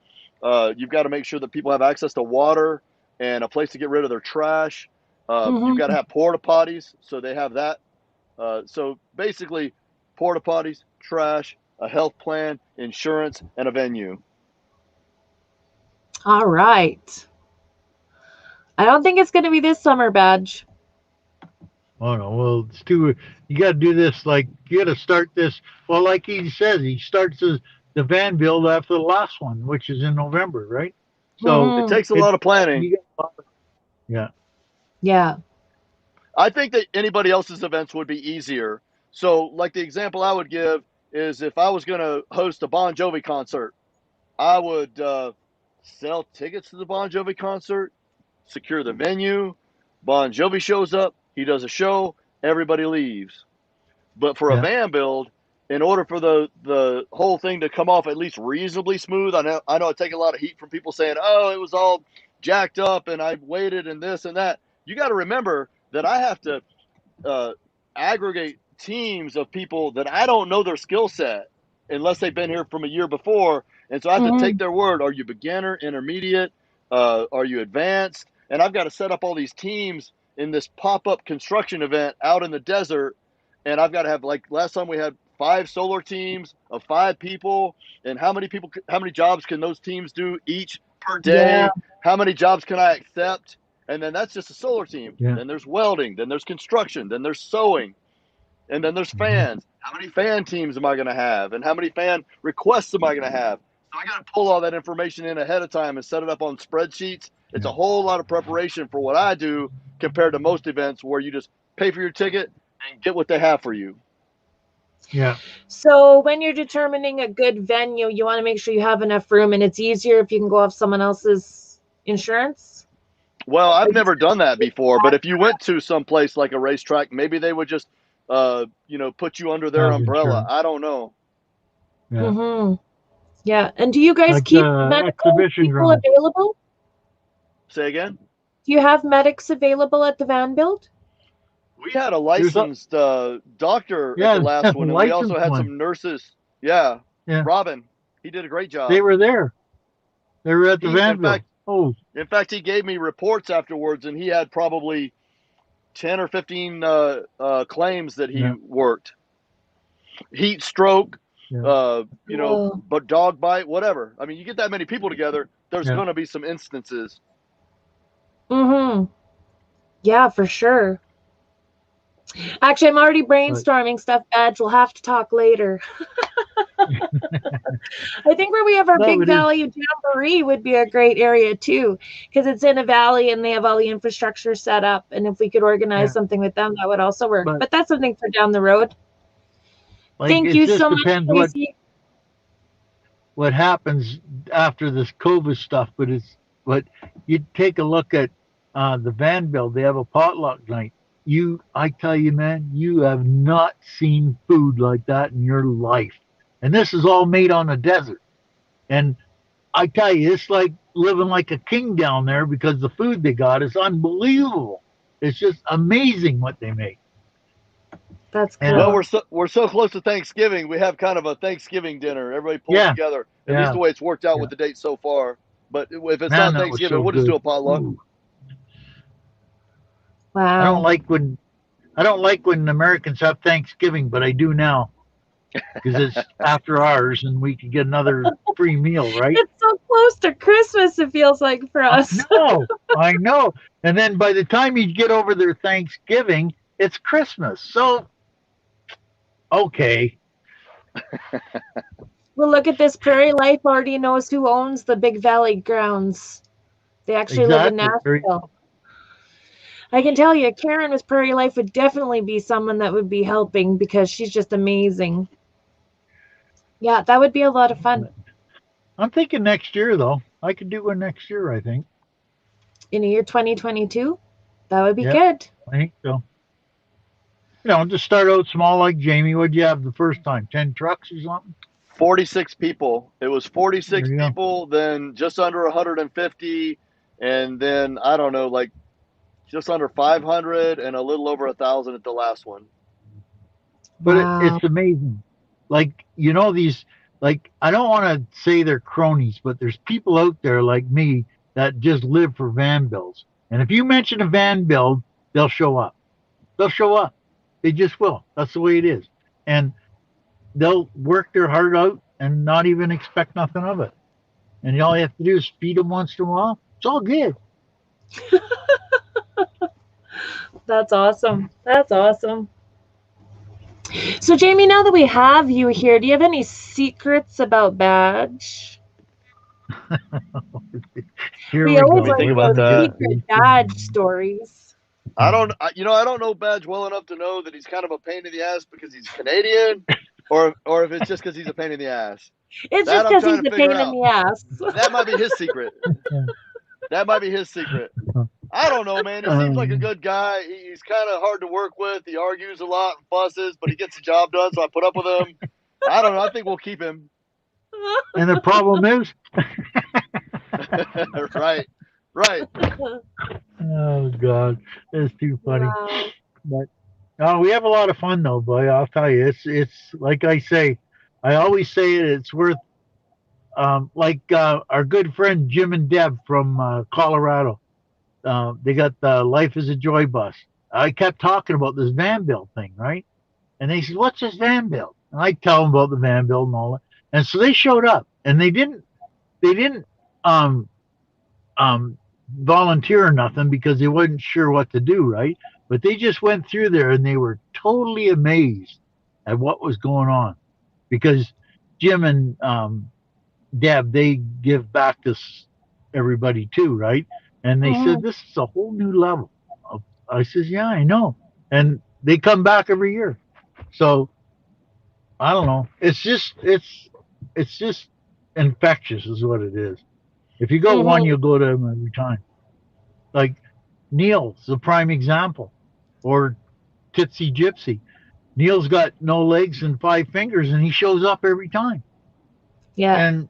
You've got to make sure that people have access to water and a place to get rid of their trash. You've got to have porta potties, so they have that. So basically, porta potties, trash, a health plan, insurance, and a venue. All right. I don't think it's going to be this summer, Badge. Oh no, well, it's too. You got to do this you got to start this. Well, like he says, he starts the van build after the last one, which is in November, right? So it takes a lot of planning. Yeah. Yeah. I think that anybody else's events would be easier. So, like the example I would give is if I was going to host a Bon Jovi concert, I would sell tickets to the Bon Jovi concert, secure the venue. Bon Jovi shows up, he does a show, everybody leaves. But for a van build, in order for the whole thing to come off at least reasonably smooth, I know I take a lot of heat from people saying, "Oh, it was all jacked up and I waited and this and that." You got to remember that I have to aggregate teams of people that I don't know their skill set unless they've been here from a year before, and so I have to take their word. Are you beginner, intermediate? Are you advanced? And I've got to set up all these teams in this pop-up construction event out in the desert. And I've got to have, like last time we had 5 solar teams of 5 people. And how many jobs can those teams do each per day? Yeah. How many jobs can I accept? And then that's just a solar team. Yeah. Then there's welding. Then there's construction. Then there's sewing. And then there's fans. How many fan teams am I going to have? And how many fan requests am I going to have? So I got to pull all that information in ahead of time and set it up on spreadsheets. It's a whole lot of preparation for what I do compared to most events where you just pay for your ticket and get what they have for you. Yeah. So when you're determining a good venue, you want to make sure you have enough room, and it's easier if you can go off someone else's insurance. Well, I've never done that before, but if you went to some place like a racetrack, maybe they would just, put you under their umbrella. Insurance. I don't know. Yeah. Mm-hmm. Yeah. And do you guys Like, keep medical exhibition people ground. available? Say again? Do you have medics available at the van build? We had a licensed doctor at the last one, and we also had some nurses. Yeah. Robin, he did a great job. They were there. They were at the van build. In fact, he gave me reports afterwards, and he had probably 10 or 15 claims that he worked. Heat stroke, but dog bite, whatever. I mean, you get that many people together, there's going to be some instances. Mm-hmm. Yeah, for sure. Actually, I'm already brainstorming stuff, Badge. We'll have to talk later. I think where we have our Big Valley Jamboree would be a great area too, because it's in a valley and they have all the infrastructure set up. And if we could organize something with them, that would also work. But that's something for down the road. Thank you so much, Tracy. What happens after this COVID stuff, but you take a look at the van build. They have a potluck night. I tell you, man, you have not seen food like that in your life. And this is all made on the desert. And I tell you, it's like living like a king down there because the food they got is unbelievable. It's just amazing what they make. That's cool. Well, we're so close to Thanksgiving. We have kind of a Thanksgiving dinner. Everybody pulls together. At least the way it's worked out with the date so far. But if it's not Thanksgiving, we'll just do a potluck. Ooh. Wow. I don't like when Americans have Thanksgiving, but I do now because it's after ours and we can get another free meal, right? It's so close to Christmas, it feels like for us. I know. And then by the time you get over their Thanksgiving, it's Christmas. So, okay. Well, look at this. Prairie Life already knows who owns the Big Valley grounds. They actually live in Nashville. I can tell you, Karen with Prairie Life would definitely be someone that would be helping because she's just amazing. Yeah, that would be a lot of fun. I'm thinking next year, though. I could do one next year, I think. In the year 2022? That would be good. I think so. Just start out small like Jamie. What'd you have the first time? 10 trucks or something? 46 people. It was 46 people, then just under 150, and then, I don't know, like just under 500 and a little over 1,000 at the last one. But it's amazing. Like, these, like, I don't want to say they're cronies, but there's people out there like me that just live for van builds. And if you mention a van build, they'll show up. They'll show up. They just will. That's the way it is. And they'll work their heart out and not even expect nothing of it. And all you have to do is feed them once in a while. It's all good. That's awesome. That's awesome. So, Jamie, now that we have you here, do you have any secrets about Badge? Here We we always go. think like about those that. secret badge stories. I don't know Badge well enough to know that he's kind of a pain in the ass because he's Canadian, or if it's just because he's a pain in the ass. It's That just I'm because trying he's to a figure pain in out. the ass. That might be his secret. That might be his secret. I don't know, man. He seems like a good guy. He's kind of hard to work with. He argues a lot and fusses, but he gets the job done, so I put up with him. I don't know. I think we'll keep him. And the problem is, Right. oh God, it's too funny. Wow. But we have a lot of fun though, boy. I'll tell you, it's like I say, I always say it. It's worth like our good friend Jim and Deb from Colorado. They got the Life is a Joy bus. I kept talking about this van build thing, right? And they said, "What's this van build?" And I tell them about the van build and all that. And so they showed up, and they didn't um, volunteer or nothing because they wasn't sure what to do, right? But they just went through there and they were totally amazed at what was going on because Jim and Deb, they give back to everybody too, right? And they said, this is a whole new level. I says, yeah, I know. And they come back every year. So I don't know. It's just infectious is what it is. If you go one, you'll go to them every time. Like Neil's a prime example. Or Titsy Gypsy. Neil's got no legs and 5 fingers and he shows up every time. Yeah. And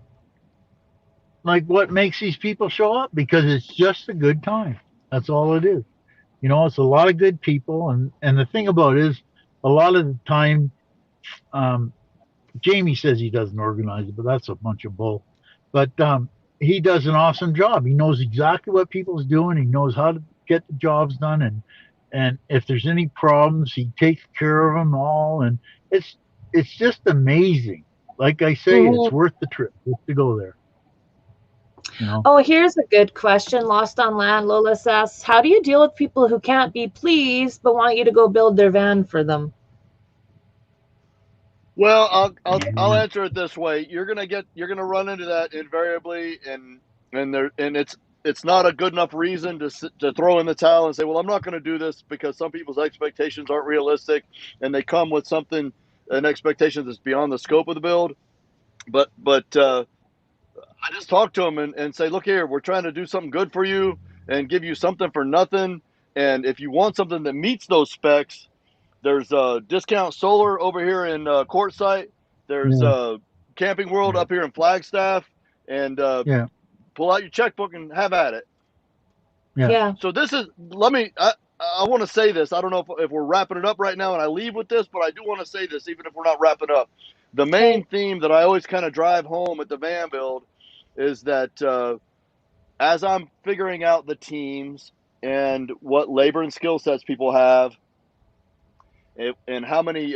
like what makes these people show up? Because it's just a good time. That's all it is. It's a lot of good people, and the thing about it is a lot of the time Jamie says he doesn't organize it, but that's a bunch of bull. But he does an awesome job. He knows exactly what people's doing. He knows how to get the jobs done, and if there's any problems, he takes care of them all. And it's just amazing. Like I say, it's worth the trip just to go there. Oh, here's a good question. Lost on Land. Lola says, how do you deal with people who can't be pleased but want you to go build their van for them? Well, I'll answer it this way. You're gonna run into that invariably, and it's not a good enough reason to throw in the towel and say, well, I'm not going to do this because some people's expectations aren't realistic, and they come with an expectation that's beyond the scope of the build. But I just talk to them and say, look here, we're trying to do something good for you and give you something for nothing. And if you want something that meets those specs, there's Discount Solar over here in Quartzsite. There's Camping World up here in Flagstaff. And pull out your checkbook and have at it. Yeah. So this is, I want to say this. I don't know if we're wrapping it up right now and I leave with this, but I do want to say this, even if we're not wrapping up. The main theme that I always kind of drive home at the van build is that as I'm figuring out the teams and what labor and skill sets people have, and how many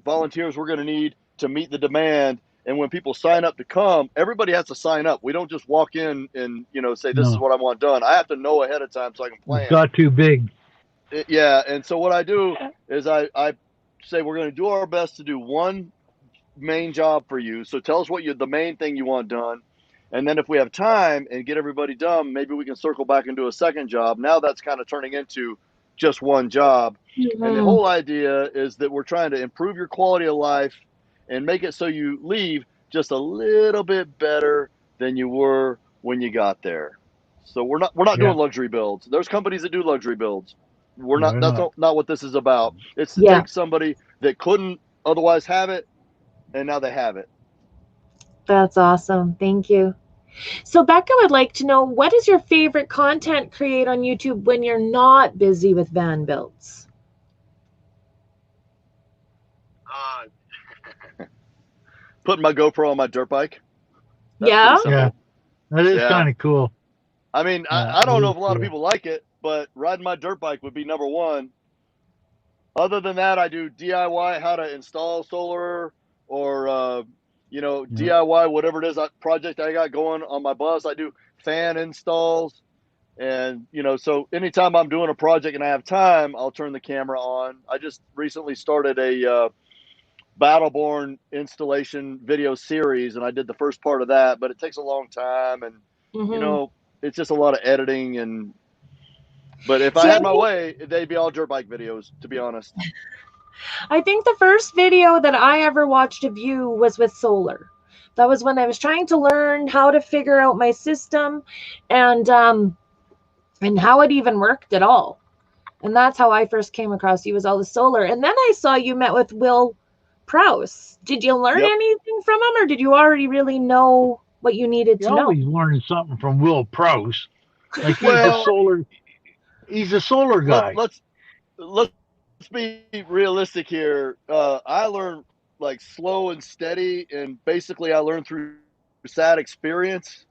volunteers we're going to need to meet the demand. And when people sign up to come, everybody has to sign up. We don't just walk in and say this is what I want done. I have to know ahead of time so I can plan. It's got too big. And so what I do is I say we're going to do our best to do one main job for you. So tell us what the main thing you want done. And then if we have time and get everybody done, maybe we can circle back and do a second job. Now that's kind of turning into just one job. And the whole idea is that we're trying to improve your quality of life and make it so you leave just a little bit better than you were when you got there. So we're not doing luxury builds. There's companies that do luxury builds. We're not. That's not what this is about. It's to take somebody that couldn't otherwise have it, and now they have it. That's awesome. Thank you. So Becca would like to know, what is your favorite content create on YouTube when you're not busy with van builds? Putting my GoPro on my dirt bike. That's that is kind of cool. I mean, I don't know if a lot of people like it, but riding my dirt bike would be number one. Other than that, I do DIY, how to install solar, or DIY whatever it is project I got going on my bus. I do fan installs, and so anytime I'm doing a project and I have time, I'll turn the camera on. I just recently started a Battleborn installation video series, and I did the first part of that, but it takes a long time, and you know, it's just a lot of editing but if See, I had my way, they'd be all dirt bike videos, to be honest. I think the first video that I ever watched of you was with solar. That was when I was trying to learn how to figure out my system and how it even worked at all. And that's how I first came across you, was all the solar. And then I saw you met with Will Prowse. Did you learn anything from him, or did you already really know what you needed to know? You always learning something from Will Prowse. Like he's a solar guy. Let's be realistic here. I learned like slow and steady, and basically I learned through sad experience.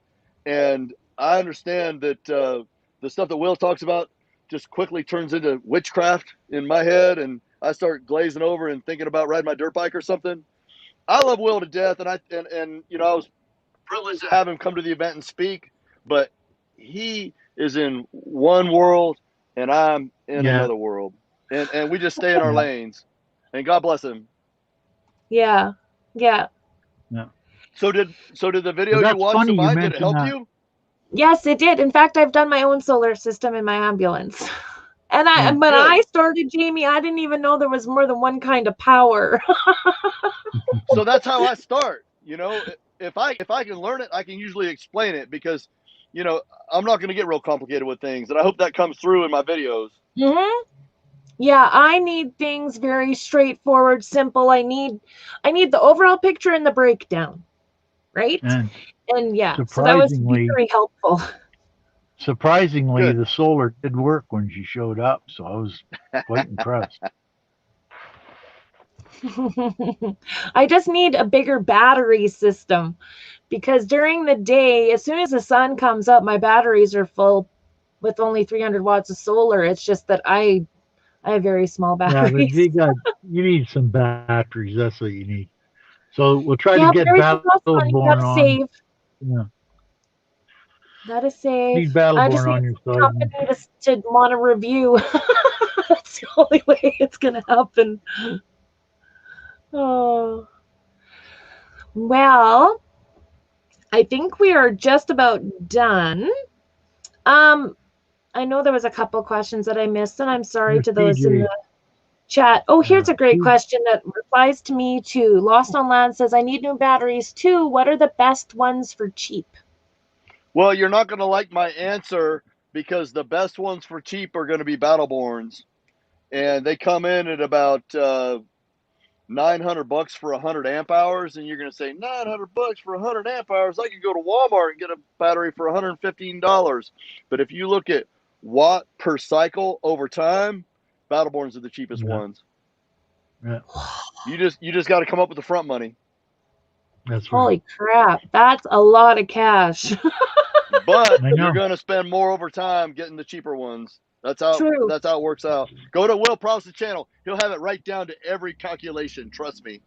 And I understand that the stuff that Will talks about just quickly turns into witchcraft in my head, and I start glazing over and thinking about riding my dirt bike or something. I love Will to death, and you know, I was privileged to have him come to the event and speak, but he is in one world and I'm in another world, and we just stay in our lanes, and God bless him. Yeah. So did the video you watched of mine, did it help you? Yes, it did. In fact, I've done my own solar system in my ambulance. And when I started, Jamie, I didn't even know there was more than one kind of power. So that's how I start. You know, if I can learn it, I can usually explain it, because, you know, I'm not going to get real complicated with things, and I hope that comes through in my videos. Yeah, I need things very straightforward, simple. I need the overall picture and the breakdown, right? And yeah, so that was very helpful. Surprisingly, the solar did work when she showed up, so I was quite impressed. I just need a bigger battery system, because during the day, as soon as the sun comes up, my batteries are full with only 300 watts of solar. It's just that I have very small batteries. Yeah, you need some batteries. That's what you need. So we'll try to get Battleborn on. Save. Yeah. Gotta save. Need Battleborn on your side. Company to want to review. That's the only way it's gonna happen. Oh. Well, I think we are just about done. I know there was a couple questions that I missed, and I'm sorry to those in the chat. Oh, here's a great question that replies to me too. Lost on Land says, I need new batteries too. What are the best ones for cheap? Well, you're not going to like my answer, because the best ones for cheap are going to be Battleborns, and they come in at about $900 for 100 amp hours, and you're going to say $900 for 100 amp hours. I could go to Walmart and get a battery for $115. But if you look at watt per cycle over time, Battleborns are the cheapest ones. Yeah. You just got to come up with the front money. That's right. Holy crap, that's a lot of cash. But you're going to spend more over time getting the cheaper ones. That's how it works out. Go to Will Prowse's channel. He'll have it right down to every calculation. Trust me.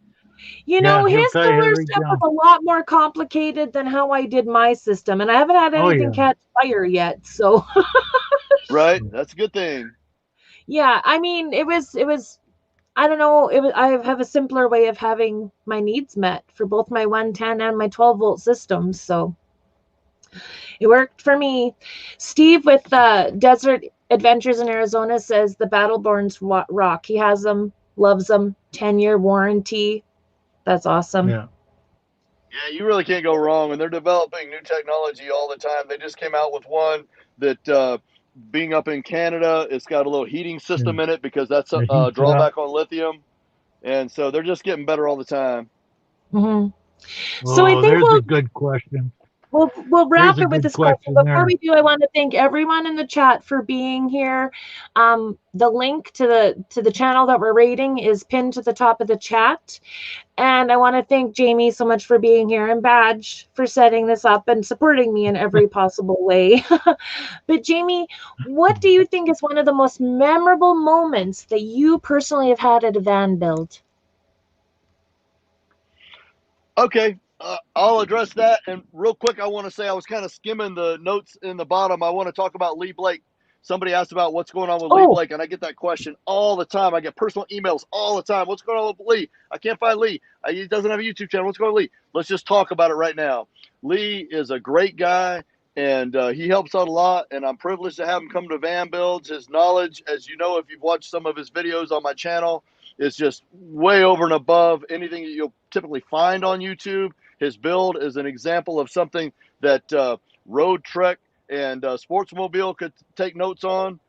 You know, his solar stuff was a lot more complicated than how I did my system, and I haven't had anything catch fire yet. So, right, that's a good thing. Yeah, I mean, it was. I don't know. I have a simpler way of having my needs met for both my 110 and my 12-volt systems, so it worked for me. Steve with Desert Adventures in Arizona says the Battleborns rock. He has them, loves them, 10-year warranty. That's awesome. Yeah, you really can't go wrong, and they're developing new technology all the time. They just came out with one that, being up in Canada, it's got a little heating system in it, because that's a drawback on lithium, and so they're just getting better all the time. So I think there's a good question. We'll wrap it with this question. Before we do, I want to thank everyone in the chat for being here. The link to the channel that we're rating is pinned to the top of the chat. And I want to thank Jamie so much for being here, and Badge for setting this up and supporting me in every possible way. But Jamie, what do you think is one of the most memorable moments that you personally have had at a van build? Okay. I'll address that. And real quick, I want to say I was kind of skimming the notes in the bottom. I want to talk about Lee Blake. Somebody asked about what's going on with Lee Blake, and I get that question all the time. I get personal emails all the time. What's going on with Lee? I can't find Lee. He doesn't have a YouTube channel. What's going on with Lee? Let's just talk about it right now. Lee is a great guy. and he helps out a lot, and I'm privileged to have him come to Van Builds. His knowledge, as you know, if you've watched some of his videos on my channel, is just way over and above anything that you'll typically find on YouTube. His build is an example of something that Road Trek and Sportsmobile could take notes on.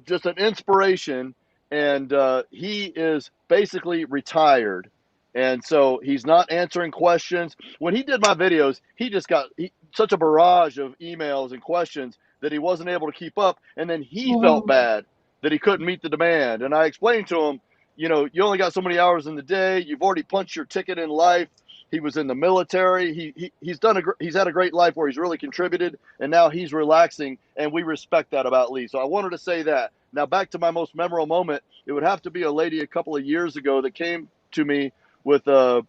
Just an inspiration, and he is basically retired. And so he's not answering questions. When he did my videos, he just got such a barrage of emails and questions that he wasn't able to keep up. And then he felt bad that he couldn't meet the demand. And I explained to him, you know, you only got so many hours in the day. You've already punched your ticket in life. He was in the military. He's had a great life where he's really contributed, and now he's relaxing, and we respect that about Lee. So I wanted to say that. Now back to my most memorable moment. It would have to be a lady a couple of years ago that came to me with a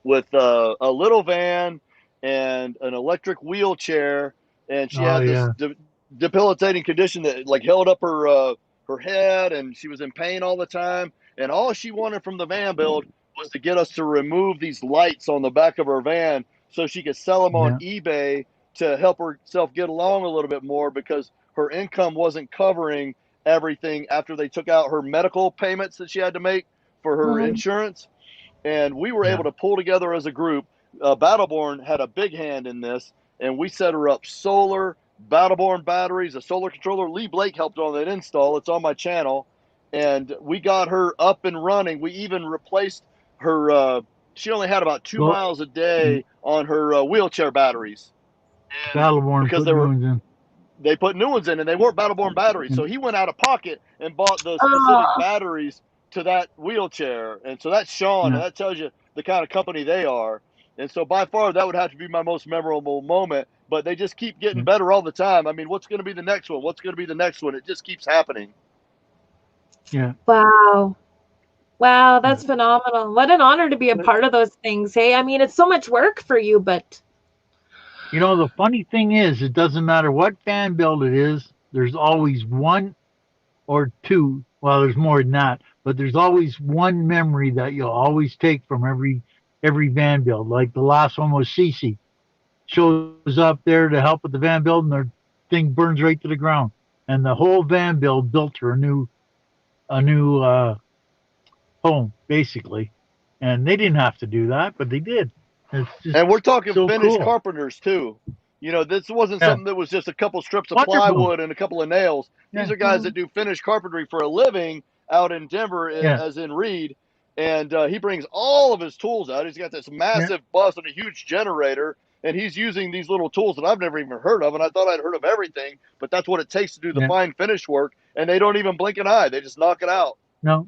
little van and an electric wheelchair, and she had this debilitating condition that like held up her head, and she was in pain all the time. And all she wanted from the van build was to get us to remove these lights on the back of her van so she could sell them on eBay to help herself get along a little bit more, because her income wasn't covering everything after they took out her medical payments that she had to make for her insurance. And we were able to pull together as a group. Battleborn had a big hand in this, and we set her up solar, Battleborn batteries, a solar controller. Lee Blake helped on that install. It's on my channel. And we got her up and running. We even replaced her, she only had about 2 miles a day on her wheelchair batteries. Battleborn because they put new ones in, and they weren't Battleborn batteries. So he went out of pocket and bought the specific batteries to that wheelchair. And so that's Sean, and that tells you the kind of company they are. And so by far, that would have to be my most memorable moment. But they just keep getting better all the time. I mean, what's going to be the next one? What's going to be the next one? It just keeps happening. Yeah. Wow. Wow, that's phenomenal. What an honor to be a part of those things. Hey, I mean, it's so much work for you, but... You know, the funny thing is, it doesn't matter what fan build it is, there's always one or two, well, there's more than that, but there's always one memory that you'll always take from every van build. Like the last one was Cece. Shows up there to help with the van build, and the thing burns right to the ground. And the whole van build built her a new home, basically. And they didn't have to do that, but they did. And we're talking finished carpenters too. You know, this wasn't something that was just a couple strips of plywood and a couple of nails. These are guys that do finished carpentry for a living out in Denver, as in Reed. And he brings all of his tools out. He's got this massive bus and a huge generator, and he's using these little tools that I've never even heard of. And I thought I'd heard of everything, but that's what it takes to do the fine finish work. And they don't even blink an eye. They just knock it out. No.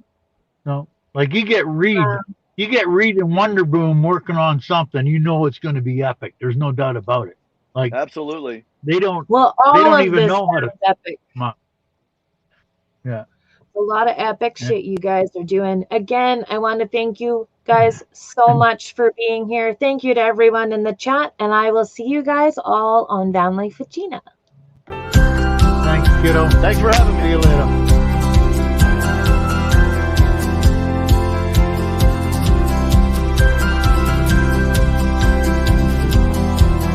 Like you get Reed and Wonderboom working on something, you know it's going to be epic. There's no doubt about it. Like absolutely. They don't. Well, they don't even know how to. Epic. Yeah. A lot of epic shit you guys are doing. Again, I want to thank you guys so much for being here. Thank you to everyone in the chat, and I will see you guys all on Van Life with Gina. Thanks, kiddo. Thanks for having me. See you later.